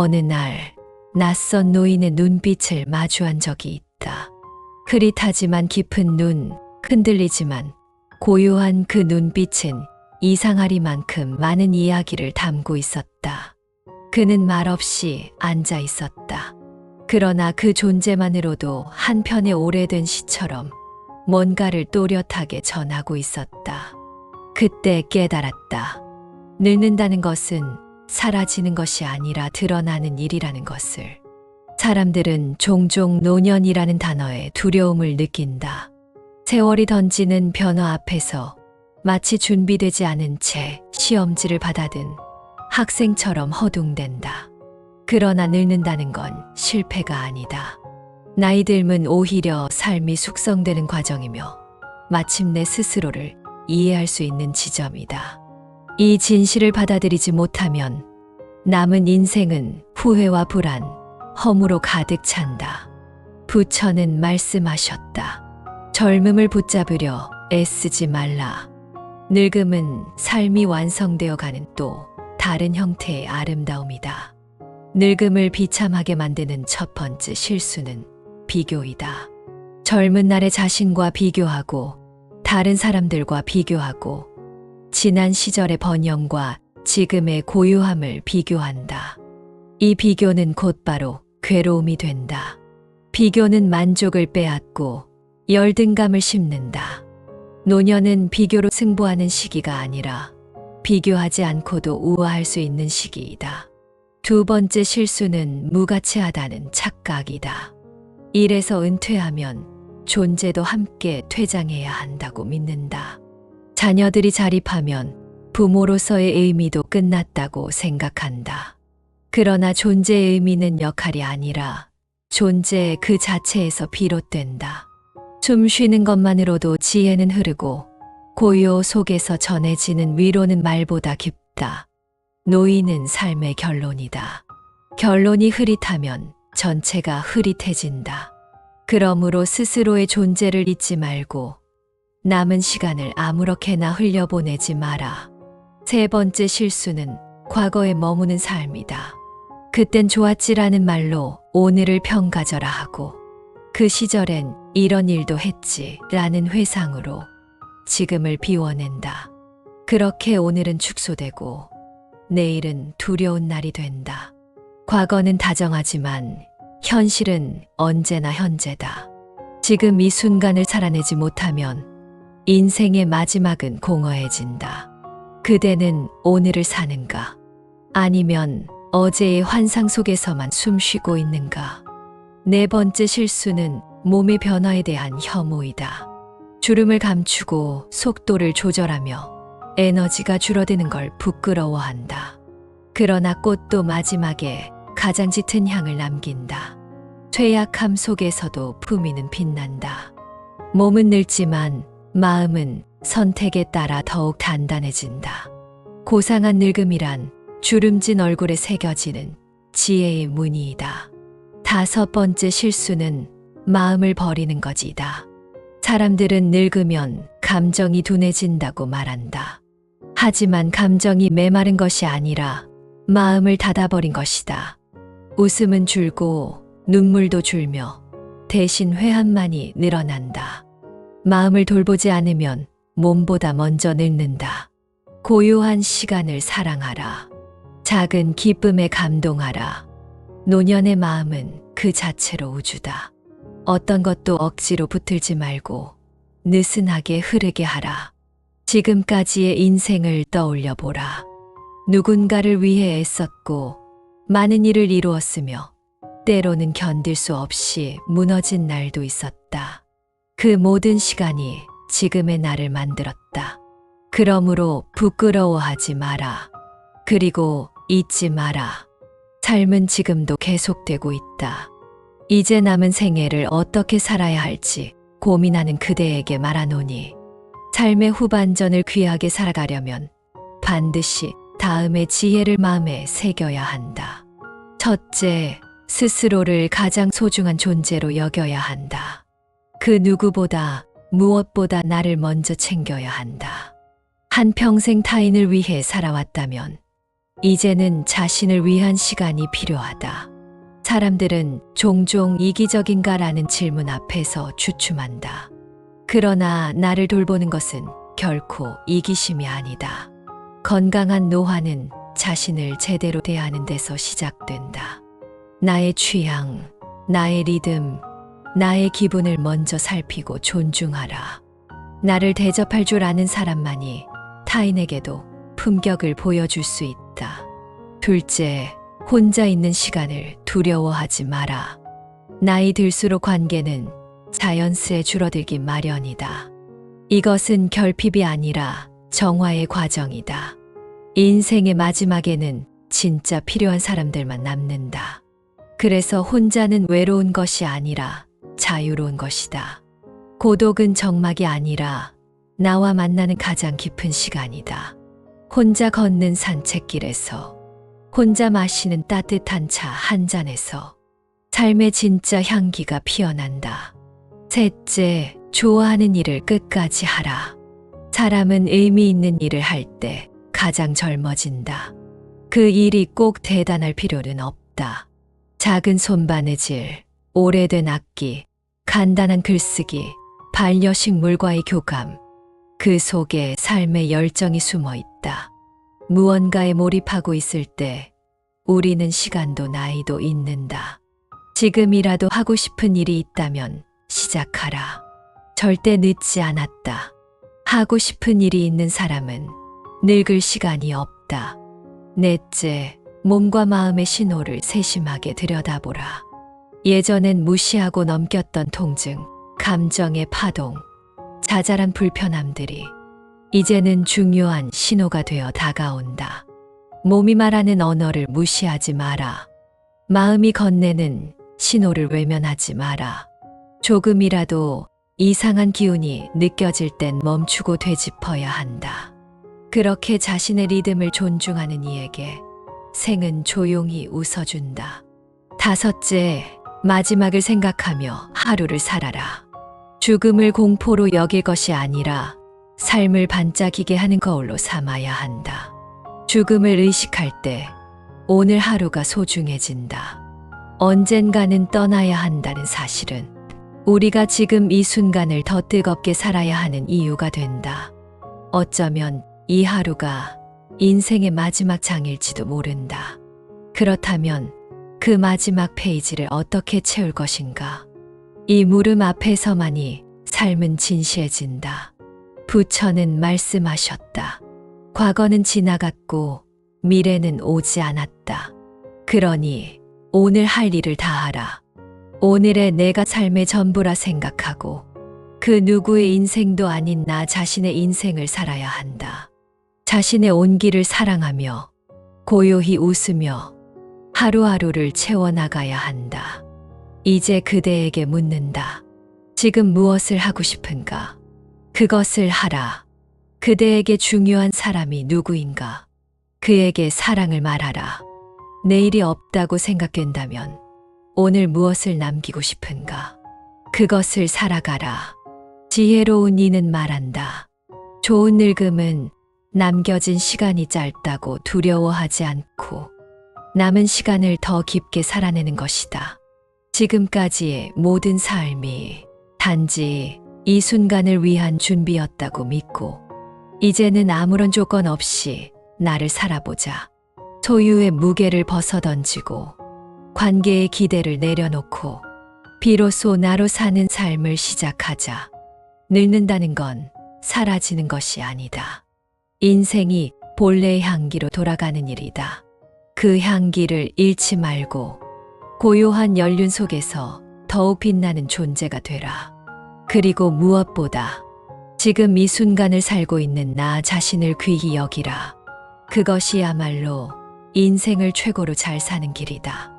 어느 날 낯선 노인의 눈빛을 마주한 적이 있다. 흐릿하지만 깊은 눈, 흔들리지만 고요한 그 눈빛은 이상하리만큼 많은 이야기를 담고 있었다. 그는 말없이 앉아 있었다. 그러나 그 존재만으로도 한편의 오래된 시처럼 뭔가를 또렷하게 전하고 있었다. 그때 깨달았다. 늙는다는 것은 사라지는 것이 아니라 드러나는 일이라는 것을. 사람들은 종종 노년이라는 단어에 두려움을 느낀다. 세월이 던지는 변화 앞에서 마치 준비되지 않은 채 시험지를 받아든 학생처럼 허둥댄다. 그러나 늙는다는 건 실패가 아니다. 나이 들면 오히려 삶이 숙성되는 과정이며 마침내 스스로를 이해할 수 있는 지점이다. 이 진실을 받아들이지 못하면 남은 인생은 후회와 불안, 허무로 가득 찬다. 부처는 말씀하셨다. 젊음을 붙잡으려 애쓰지 말라. 늙음은 삶이 완성되어 가는 또 다른 형태의 아름다움이다. 늙음을 비참하게 만드는 첫 번째 실수는 비교이다. 젊은 날의 자신과 비교하고 다른 사람들과 비교하고 지난 시절의 번영과 지금의 고요함을 비교한다. 이 비교는 곧바로 괴로움이 된다. 비교는 만족을 빼앗고 열등감을 심는다. 노년은 비교로 승부하는 시기가 아니라 비교하지 않고도 우아할 수 있는 시기이다. 두 번째 실수는 무가치하다는 착각이다. 일에서 은퇴하면 존재도 함께 퇴장해야 한다고 믿는다. 자녀들이 자립하면 부모로서의 의미도 끝났다고 생각한다. 그러나 존재의 의미는 역할이 아니라 존재 그 자체에서 비롯된다. 숨 쉬는 것만으로도 지혜는 흐르고 고요 속에서 전해지는 위로는 말보다 깊다. 노인은 삶의 결론이다. 결론이 흐릿하면 전체가 흐릿해진다. 그러므로 스스로의 존재를 잊지 말고 남은 시간을 아무렇게나 흘려보내지 마라. 세 번째 실수는 과거에 머무는 삶이다. 그땐 좋았지라는 말로 오늘을 평가절하 하고 그 시절엔 이런 일도 했지 라는 회상으로 지금을 비워낸다. 그렇게 오늘은 축소되고 내일은 두려운 날이 된다. 과거는 다정하지만 현실은 언제나 현재다. 지금 이 순간을 살아내지 못하면 인생의 마지막은 공허해진다. 그대는 오늘을 사는가? 아니면 어제의 환상 속에서만 숨쉬고 있는가? 네 번째 실수는 몸의 변화에 대한 혐오이다. 주름을 감추고 속도를 조절하며 에너지가 줄어드는 걸 부끄러워한다. 그러나 꽃도 마지막에 가장 짙은 향을 남긴다. 퇴약함 속에서도 품위는 빛난다. 몸은 늙지만 마음은 선택에 따라 더욱 단단해진다. 고상한 늙음이란 주름진 얼굴에 새겨지는 지혜의 무늬이다. 다섯 번째 실수는 마음을 버리는 것이다. 사람들은 늙으면 감정이 둔해진다고 말한다. 하지만 감정이 메마른 것이 아니라 마음을 닫아버린 것이다. 웃음은 줄고 눈물도 줄며 대신 회한만이 늘어난다. 마음을 돌보지 않으면 몸보다 먼저 늙는다. 고요한 시간을 사랑하라. 작은 기쁨에 감동하라. 노년의 마음은 그 자체로 우주다. 어떤 것도 억지로 붙들지 말고 느슨하게 흐르게 하라. 지금까지의 인생을 떠올려 보라. 누군가를 위해 애썼고 많은 일을 이루었으며 때로는 견딜 수 없이 무너진 날도 있었다. 그 모든 시간이 지금의 나를 만들었다. 그러므로 부끄러워하지 마라. 그리고 잊지 마라. 삶은 지금도 계속되고 있다. 이제 남은 생애를 어떻게 살아야 할지 고민하는 그대에게 말하노니 삶의 후반전을 귀하게 살아가려면 반드시 다음의 지혜를 마음에 새겨야 한다. 첫째, 스스로를 가장 소중한 존재로 여겨야 한다. 그 누구보다 무엇보다 나를 먼저 챙겨야 한다. 한평생 타인을 위해 살아왔다면 이제는 자신을 위한 시간이 필요하다. 사람들은 종종 이기적인가라는 질문 앞에서 주춤한다. 그러나 나를 돌보는 것은 결코 이기심이 아니다. 건강한 노화는 자신을 제대로 대하는 데서 시작된다. 나의 취향, 나의 리듬, 나의 기분을 먼저 살피고 존중하라. 나를 대접할 줄 아는 사람만이 타인에게도 품격을 보여줄 수 있다. 둘째, 혼자 있는 시간을 두려워하지 마라. 나이 들수록 관계는 자연스레 줄어들기 마련이다. 이것은 결핍이 아니라 정화의 과정이다. 인생의 마지막에는 진짜 필요한 사람들만 남는다. 그래서 혼자는 외로운 것이 아니라 자유로운 것이다. 고독은 적막이 아니라 나와 만나는 가장 깊은 시간이다. 혼자 걷는 산책길에서, 혼자 마시는 따뜻한 차 한 잔에서 삶의 진짜 향기가 피어난다. 셋째, 좋아하는 일을 끝까지 하라. 사람은 의미 있는 일을 할 때 가장 젊어진다. 그 일이 꼭 대단할 필요는 없다. 작은 손바느질, 오래된 악기, 간단한 글쓰기, 반려식물과의 교감, 그 속에 삶의 열정이 숨어 있다. 무언가에 몰입하고 있을 때 우리는 시간도 나이도 잊는다. 지금이라도 하고 싶은 일이 있다면 시작하라. 절대 늦지 않았다. 하고 싶은 일이 있는 사람은 늙을 시간이 없다. 넷째, 몸과 마음의 신호를 세심하게 들여다보라. 예전엔 무시하고 넘겼던 통증, 감정의 파동, 자잘한 불편함들이 이제는 중요한 신호가 되어 다가온다. 몸이 말하는 언어를 무시하지 마라. 마음이 건네는 신호를 외면하지 마라. 조금이라도 이상한 기운이 느껴질 땐 멈추고 되짚어야 한다. 그렇게 자신의 리듬을 존중하는 이에게 생은 조용히 웃어준다. 다섯째, 마지막을 생각하며 하루를 살아라. 죽음을 공포로 여길 것이 아니라 삶을 반짝이게 하는 거울로 삼아야 한다. 죽음을 의식할 때 오늘 하루가 소중해진다. 언젠가는 떠나야 한다는 사실은 우리가 지금 이 순간을 더 뜨겁게 살아야 하는 이유가 된다. 어쩌면 이 하루가 인생의 마지막 장일지도 모른다. 그렇다면 그 마지막 페이지를 어떻게 채울 것인가? 이 물음 앞에서만이 삶은 진시해진다. 부처는 말씀하셨다. 과거는 지나갔고 미래는 오지 않았다. 그러니 오늘 할 일을 다하라. 오늘의 내가 삶의 전부라 생각하고 그 누구의 인생도 아닌 나 자신의 인생을 살아야 한다. 자신의 온기를 사랑하며 고요히 웃으며 하루하루를 채워나가야 한다. 이제 그대에게 묻는다. 지금 무엇을 하고 싶은가? 그것을 하라. 그대에게 중요한 사람이 누구인가? 그에게 사랑을 말하라. 내일이 없다고 생각된다면 오늘 무엇을 남기고 싶은가? 그것을 살아가라. 지혜로운 이는 말한다. 좋은 늙음은 남겨진 시간이 짧다고 두려워하지 않고 남은 시간을 더 깊게 살아내는 것이다. 지금까지의 모든 삶이 단지 이 순간을 위한 준비였다고 믿고 이제는 아무런 조건 없이 나를 살아보자. 소유의 무게를 벗어던지고 관계의 기대를 내려놓고 비로소 나로 사는 삶을 시작하자. 늙는다는 건 사라지는 것이 아니다. 인생이 본래의 향기로 돌아가는 일이다. 그 향기를 잃지 말고 고요한 연륜 속에서 더욱 빛나는 존재가 되라. 그리고 무엇보다 지금 이 순간을 살고 있는 나 자신을 귀히 여기라. 그것이야말로 인생을 최고로 잘 사는 길이다.